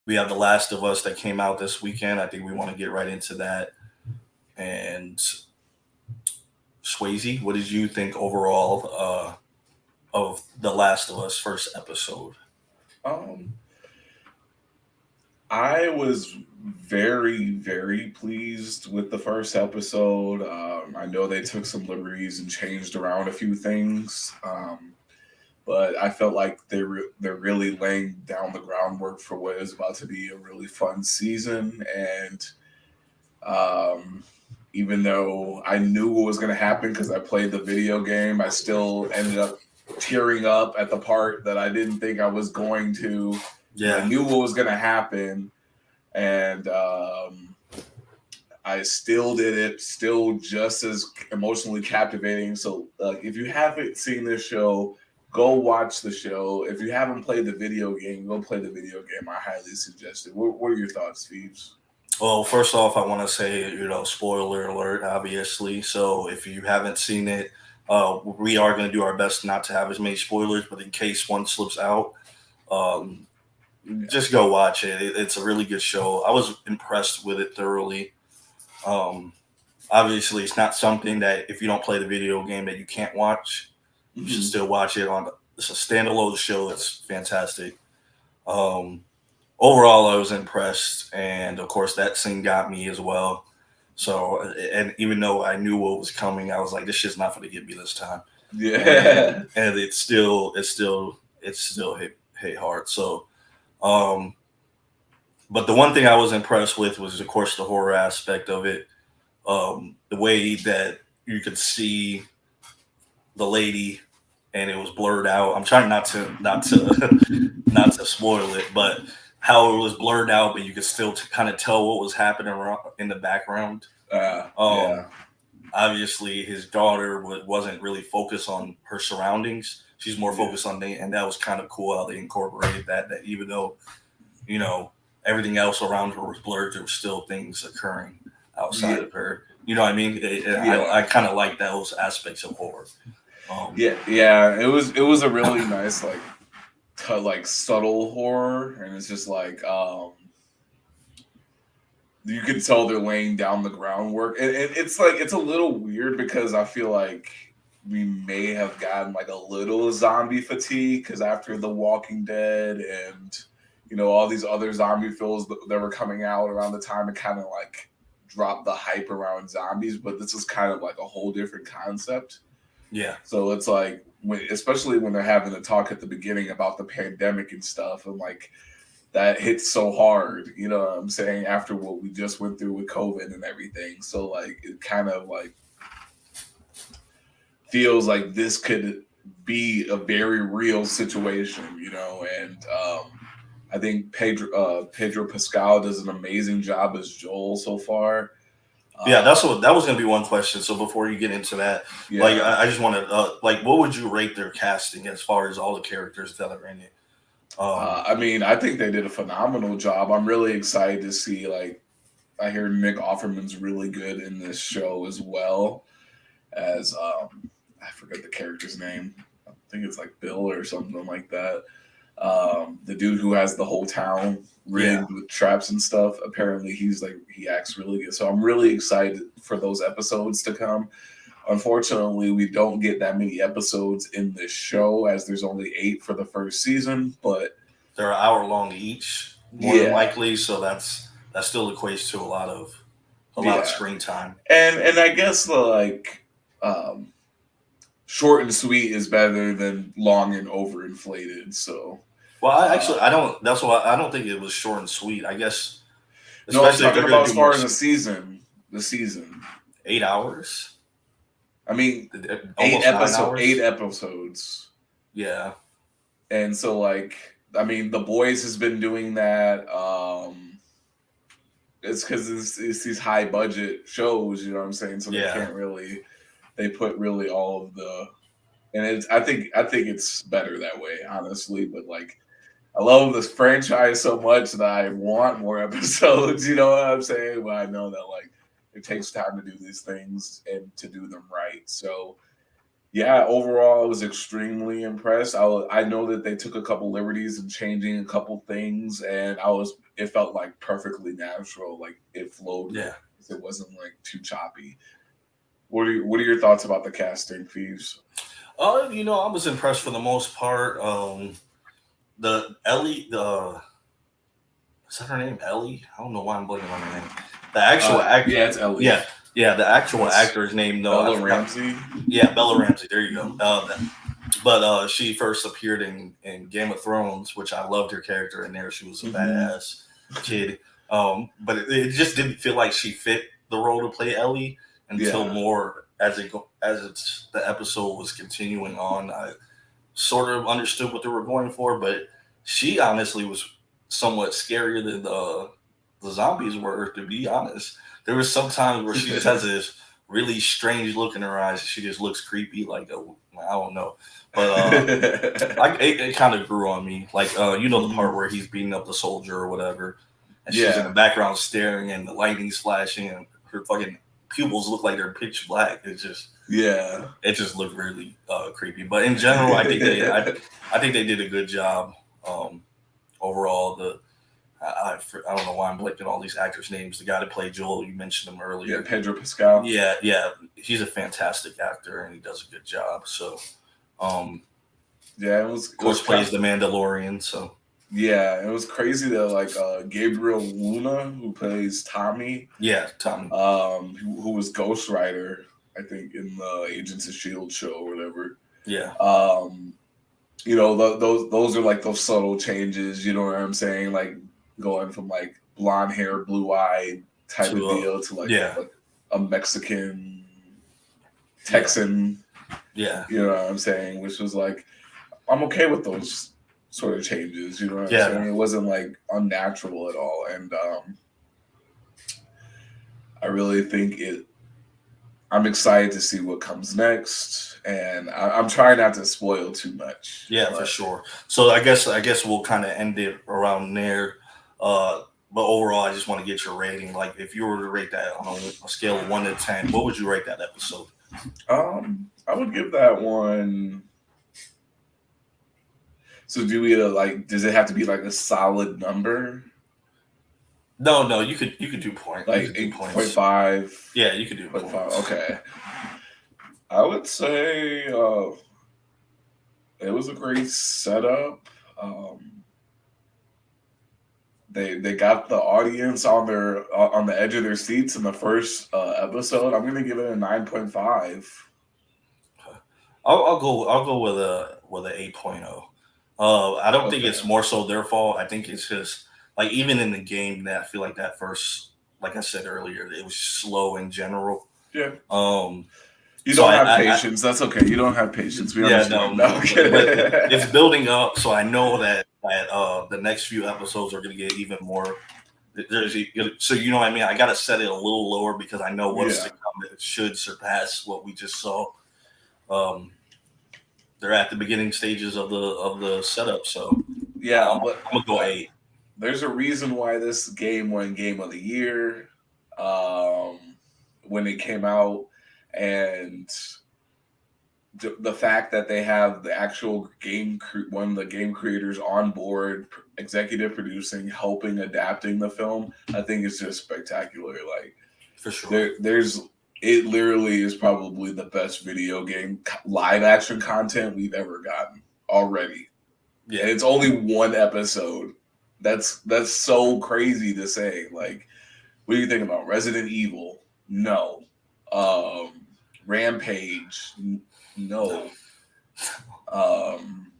We have The Last of Us that came out this weekend. I think we want to get right into that. And Swayze, what did you think overall of The Last of Us first episode? Um, I was very, very pleased with the first episode. I know they took some liberties and changed around a few things, but I felt like they're really laying down the groundwork for what is about to be a really fun season. And um, even though I knew what was going to happen because I played the video game, I still ended up tearing up at the part that I didn't think I was going to. Because I Yeah, knew what was going to happen, and I still did it, still just as emotionally captivating. So, if you haven't seen this show, go watch the show. If you haven't played the video game, go play the video game. I highly suggest it. What are your thoughts, Phoebes? well, first off, I want to say, spoiler alert, obviously. So if you haven't seen it, we are going to do our best not to have as many spoilers, but in case one slips out, um, just go watch it. It's a really good show. I was impressed with it thoroughly. Um, Obviously, it's not something that if you don't play the video game that you can't watch. You should Mm-hmm. still watch it on. It's a standalone show. It's fantastic. Um, Overall, I was impressed, and of course, that scene got me as well. So, and even though I knew what was coming, I was like, "This shit's not going to get me this time," Yeah, and it's still hit hard. So, um, but the one thing I was impressed with was, of course, the horror aspect of it. The way that you could see the lady, and it was blurred out. I'm trying not to not to spoil it, but how it was blurred out, but you could still kind of tell what was happening in the background. yeah, Um, Obviously, his daughter wasn't really focused on her surroundings. She's more yeah, focused on and that was kind of cool how they incorporated that. That even though you know everything else around her was blurred, there were still things occurring outside yeah, of her. You know what I mean? yeah. I kind of like those aspects of horror. Um, Yeah. It was a really nice like subtle horror, and it's just like you can tell they're laying down the groundwork, and it's like it's a little weird because I feel like we may have gotten like a little zombie fatigue because after The Walking Dead and all these other zombie films that were coming out around the time, it kind of like dropped the hype around zombies, but this is kind of like a whole different concept. yeah, So it's like especially when they're having the talk at the beginning about the pandemic and stuff, and like that hits so hard, you know what I'm saying, after what we just went through with COVID and everything. So like it kind of like feels like this could be a very real situation, and I think Pedro Pascal does an amazing job as Joel so far. yeah. Uh, That's what that was gonna be one question. So before you get into that, like yeah. I just want to like, what would you rate their casting as far as all the characters that are in it? I mean, I think they did a phenomenal job. I'm really excited to see, like, I hear Nick Offerman's really good in this show as well as I forget the character's name. I think it's like Bill or something like that. The dude who has the whole town Yeah, rigged with traps and stuff. Apparently, he acts really good. So I'm really excited for those episodes to come. Unfortunately, we don't get that many episodes in this show as there's only 8 for the first season. But they're an hour long each, more than yeah, likely. So that still equates to a lot of yeah, screen time. and I guess the um, short and sweet is better than long and overinflated. So Well, uh, I don't. That's why I don't think it was short and sweet. I guess, no, I'm especially if talking they're gonna about as do more far as the season. The season. 8 hours, I mean, almost 8 9 hours. episodes, Yeah, and so like, I mean, The Boys has been doing that. It's because it's these high budget shows, you know what I'm saying? So they yeah. can't really they put really all of the and it's I think it's better that way, honestly. But like, I love this franchise so much that I want more episodes. You know what I'm saying? But I know that like it takes time to do these things and to do them right. So Yeah, overall, I was extremely impressed. I know that they took a couple liberties in changing a couple things, and it felt like perfectly natural. Like it flowed Yeah. well. It wasn't like too choppy. What are your thoughts about the casting, Thieves? I was impressed for the most part. The Ellie, is that her name? Ellie? I don't know why I'm blanking on her name. The actual act, Yeah, it's Ellie. yeah, yeah, the actual It's actor's name. No, I Bella forgot. Ramsey. Yeah, Bella Ramsey. There you go. But she first appeared in Game of Thrones, which I loved her character in there. She was a Mm-hmm. badass kid. But it just didn't feel like she fit the role to play Ellie until Yeah. more as the episode was continuing on. I sort of understood what they were going for, but she honestly was somewhat scarier than the zombies were. To be honest, there was some times where she just has this really strange look in her eyes. She just looks creepy, like I don't know, but it kind of grew on me. Like the part Mhm. where he's beating up the soldier or whatever, and she's in the Yeah. background staring, and the lightning's flashing, and her fucking pupils look like they're pitch black. Yeah. It just looked really creepy. But in general, I think they did a good job. Um, Overall, I don't know why I'm blanking all these actors' names. The guy that played Joel, you mentioned him Yeah, earlier. Pedro Pascal. Yeah, he's a fantastic actor and he does a good job. So, Yeah, of it was course, plays the Mandalorian. So, yeah, it was crazy that like Gabriel Luna, who plays Tommy, yeah, Tommy. who was Ghost Rider, I think in the Agents of Shield show or whatever. Yeah, Um, those are like those subtle changes. You know what I'm saying? Like going from like blonde hair, blue eyed type of to deal to yeah, like a Mexican yeah, Texan. yeah, You know what I'm saying? Which was like I'm okay with those sort of changes. You know what I'm yeah, saying? It wasn't like unnatural at all, and I really think it. I'm excited to see what comes next, and I'm trying not to spoil too much. yeah, for But sure. So I guess we'll kind of end it around there. Uh, but overall, I just want to get your rating. Like, if you were to rate that on a scale of 1 to 10, what would you rate that episode? I would give that one. So do we like? Does it have to be like a solid number, No, no, you could do point. You like could do eight point points. five? Yeah, you could do 0.5. points. Okay, I would say it was a great setup. Um, they got the audience on the edge of their seats in the first episode. I'm gonna give it a 9.5. I'll go with a 8.0. I don't think Okay. it's more so their fault. I think it's just like even in the game that I feel like that first, like I said earlier, it was slow in general. Yeah. Um, You so don't have I patience. That's okay. You don't have patience. We yeah, no, understand. No. but Okay. it's building up. So I know that the next few episodes are going to get even more. There's so you know what I mean. I got to set it a little lower because I know what's to Yeah. come. It should surpass what we just saw. Um, they're at the beginning stages of the setup, so Yeah, I'm, but I'm gonna go I, 8. there's a reason why this game won Game of the Year um, when it came out, and the fact that they have the actual one of the game creators on board, executive producing, helping adapting the film, I think is just spectacular. Like For sure. there's it literally is probably the best video game live action content we've ever gotten already, Yeah, and it's only one episode. That's so crazy to say. Like, what do you think about Resident Evil? No. Um, Rampage? No. Um,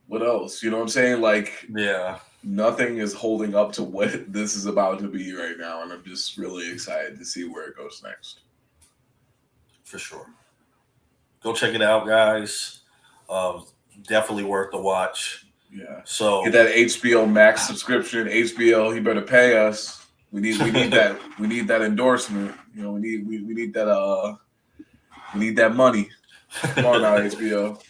what else? You know what I'm saying? Like, yeah, nothing is holding up to what this is about to be right now, and I'm just really excited to see where it goes next. for sure. Go check it out, guys. Um, Definitely worth the watch. Yeah. Get So that HBO Max subscription. HBO, you better pay us. We need that endorsement. We need that money. Come on now, HBO.